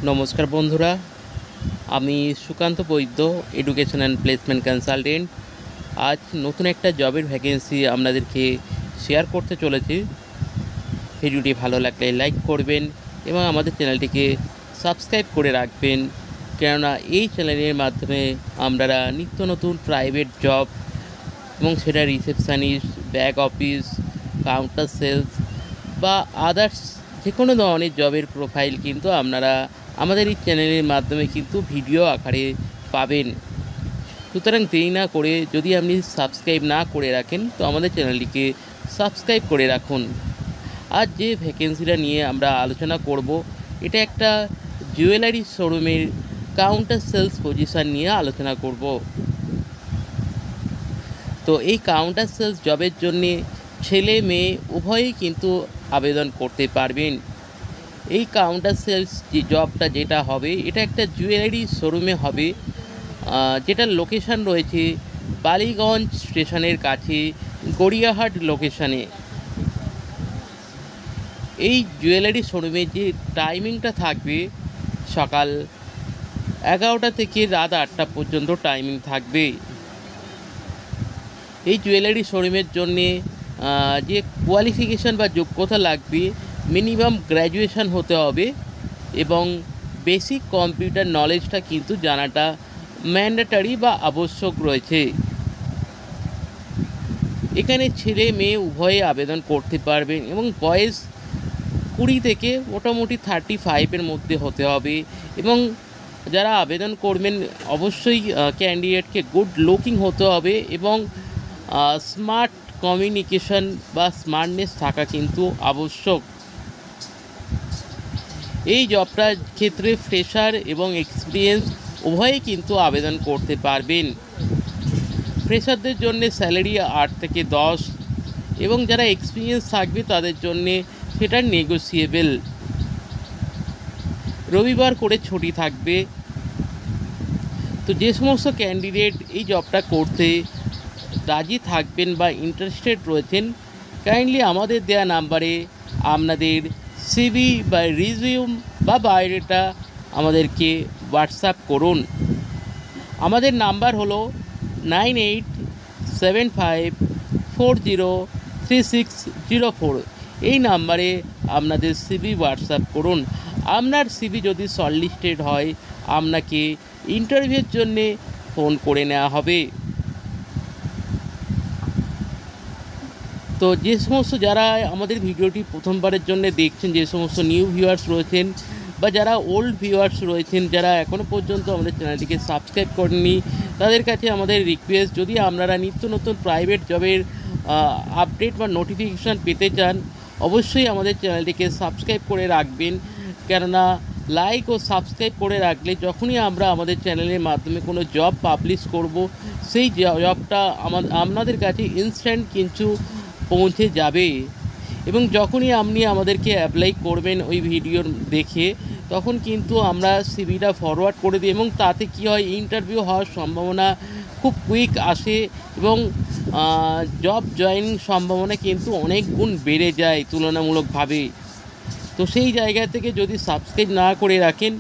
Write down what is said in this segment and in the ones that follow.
নমস্কার বন্ধুরা, আমি সুকান্ত বৈদ্য, এডুকেশন অ্যান্ড প্লেসমেন্ট কনসালটেন্ট। আজ নতুন একটা জবের ভ্যাকেন্সি আপনাদেরকে শেয়ার করতে চলেছি। ভিডিওটি ভালো লাগলে লাইক করবেন এবং আমাদের চ্যানেলটিকে সাবস্ক্রাইব করে রাখবেন, কেননা এই চ্যানেলের মাধ্যমে আমরা নিত্য নতুন প্রাইভেট জব এবং সেটা receptionist, back office, counter sales বা আদার্স যে কোনো ধরনের জবের প্রোফাইল কিন্তু আপনারা আমাদের এই চ্যানেলের মাধ্যমে কিন্তু ভিডিও আকারে পাবেন। সুতরাং দেরি না করে, যদি আপনি সাবস্ক্রাইব না করে রাখেন তো আমাদের চ্যানেলটিকে সাবস্ক্রাইব করে রাখুন। আজ যে ভ্যাকেন্সিটা নিয়ে আমরা আলোচনা করব, এটা একটা জুয়েলারি শোরুমের কাউন্টার সেলস পজিশন নিয়ে আলোচনা করব। তো এই কাউন্টার সেলস জবের জন্যে ছেলে মেয়ে উভয়েই কিন্তু আবেদন করতে পারবেন। এই কাউন্টার সেলস যে জবটা যেটা হবে, এটা একটা জুয়েলারি শোরুমে হবে, যেটার লোকেশান রয়েছে বালিগঞ্জ স্টেশনের কাছে, গড়িয়াহাট লোকেশানে। এই জুয়েলারি শোরুমের যে টাইমিংটা থাকবে, সকাল 11টা থেকে রাত 8টা পর্যন্ত টাইমিং থাকবে। এই জুয়েলারি শোরুমের জন্যে যে কোয়ালিফিকেশান বা যোগ্যতা লাগবে, মিনিমাম গ্র্যাজুয়েশন হতে হবে এবং বেসিক কম্পিউটার নলেজটা কিন্তু জানাটা ম্যান্ডেটরি বা আবশ্যক রয়েছে। এখানে ছেলে মেয়ে উভয়ে আবেদন করতে পারবেন এবং বয়স 20 থেকে মোটামুটি 35-এর মধ্যে হতে হবে। এবং যারা আবেদন করবেন অবশ্যই ক্যান্ডিডেটকে গুড লুকিং হতে হবে এবং স্মার্ট কমিউনিকেশন বা স্মার্টনেস থাকা কিন্তু আবশ্যক। এই জবটার ক্ষেত্রে ফ্রেশার এবং এক্সপিরিয়েন্স উভয়েই কিন্তু আবেদন করতে পারবেন। ফ্রেশারদের জন্য স্যালারি 8 থেকে 10 এবং যারা এক্সপিরিয়েন্স থাকবে তাদের জন্যে সেটা নেগোসিয়েবল। রবিবার করে ছুটি থাকবে। তো যে সমস্ত ক্যান্ডিডেট এই জবটা করতে রাজি থাকবেন বা ইন্টারেস্টেড রয়েছেন, কাইন্ডলি আমাদের দেওয়া নাম্বারে আপনাদের সিভি বা রিজিউম বা বায়োডাটা আমাদেরকে হোয়াটসঅ্যাপ করুন। আমাদের নাম্বার হলো 9875403604। এই নাম্বারে আপনাদের সিভি হোয়াটসঅ্যাপ করুন। আপনার সিভি যদি শর্টলিস্টেড হয়, আপনাকে ইন্টারভিউর জন্যে ফোন করে নেওয়া হবে। তো যে সমস্ত যারা আমাদের ভিডিওটি প্রথমবারের জন্য দেখছেন, যে সমস্ত নিউ ভিউয়ার্স রয়েছেন বা যারা ওল্ড ভিউয়ার্স রয়েছেন, যারা এখনও পর্যন্ত আমাদের চ্যানেলটিকে সাবস্ক্রাইব করেননি, তাদের কাছে আমাদের রিকোয়েস্ট, যদি আপনারা নিত্য নতুন প্রাইভেট জবের আপডেট বা নোটিফিকেশান পেতে চান, অবশ্যই আমাদের চ্যানেলটিকে সাবস্ক্রাইব করে রাখবেন। কেননা লাইক ও সাবস্ক্রাইব করে রাখলে যখনই আমরা আমাদের চ্যানেলের মাধ্যমে কোনো জব পাবলিশ করব, সেই জবটা আপনাদের কাছে ইনস্ট্যান্ট কিন্তু পৌঁছে যাবে। এবং যখনই আপনি আমাদেরকে অ্যাপ্লাই করবেন ওই ভিডিও দেখে, তখন কিন্তু আমরা সিভিটা ফরওয়ার্ড করে দিই এবং তাতে কী হয়, ইন্টারভিউ হওয়ার সম্ভাবনা খুব কুইক আসে এবং জব জয়েনিং সম্ভাবনা কিন্তু অনেক গুণ বেড়ে যায় তুলনামূলকভাবে। তো সেই জায়গা থেকে যদি সাবস্ক্রাইব না করে রাখেন,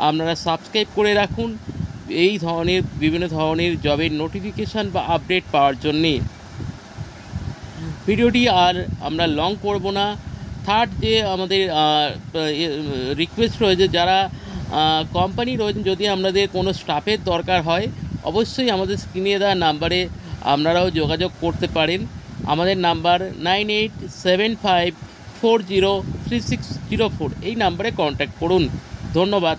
আপনারা সাবস্ক্রাইব করে রাখুন এই ধরনের বিভিন্ন ধরনের জবের নোটিফিকেশান বা আপডেট পাওয়ার জন্যে। ভিডিওটি আর আমরা লং করব না। থার্ড যে আমাদের রিকোয়েস্ট রয়েছে, যারা কোম্পানি রয়েছেন, যদি আপনাদের কোনো স্টাফের দরকার হয়, অবশ্যই আমাদের স্ক্রিনে দেওয়া নাম্বারে আপনারাও যোগাযোগ করতে পারেন। আমাদের নাম্বার 9875403604। এই নাম্বারে কন্ট্যাক্ট করুন। ধন্যবাদ।